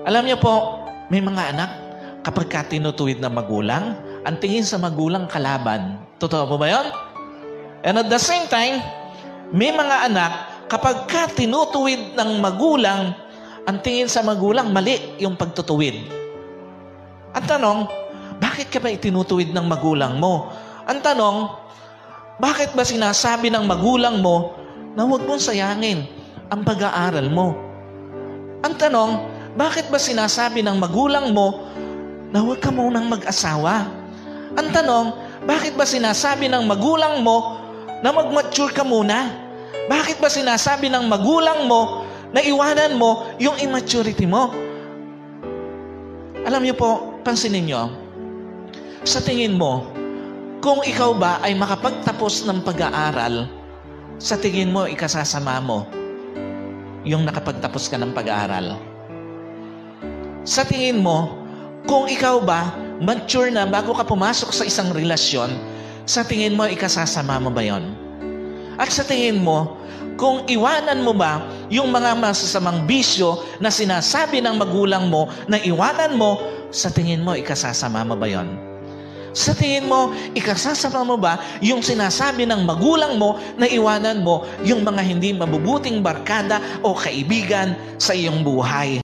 Alam niyo po, may mga anak, kapag ka tinutuwid ng magulang, ang tingin sa magulang kalaban. Totoo po ba yun? And at the same time, may mga anak, kapag ka tinutuwid ng magulang, ang tingin sa magulang, mali yung pagtutuwid. Ang tanong, bakit ka ba itinutuwid ng magulang mo? Ang tanong, bakit ba sinasabi ng magulang mo na huwag mong sayangin ang pag-aaral mo? Ang tanong, bakit ba sinasabi ng magulang mo na huwag ka munang mag-asawa? Ang tanong, bakit ba sinasabi ng magulang mo na mag-mature ka muna? Bakit ba sinasabi ng magulang mo na iwanan mo yung immaturity mo? Alam niyo po, pansinin niyo, sa tingin mo, kung ikaw ba ay makapagtapos ng pag-aaral, sa tingin mo, ikasasama mo yung nakapagtapos ka ng pag-aaral. Sa tingin mo, kung ikaw ba, mature na bago ka pumasok sa isang relasyon, sa tingin mo, ikasasama mo ba yon? At sa tingin mo, kung iwanan mo ba yung mga masasamang bisyo na sinasabi ng magulang mo na iwanan mo, sa tingin mo, ikasasama mo ba yon? Sa tingin mo, ikasasama mo ba yung sinasabi ng magulang mo na iwanan mo yung mga hindi mabubuting barkada o kaibigan sa iyong buhay?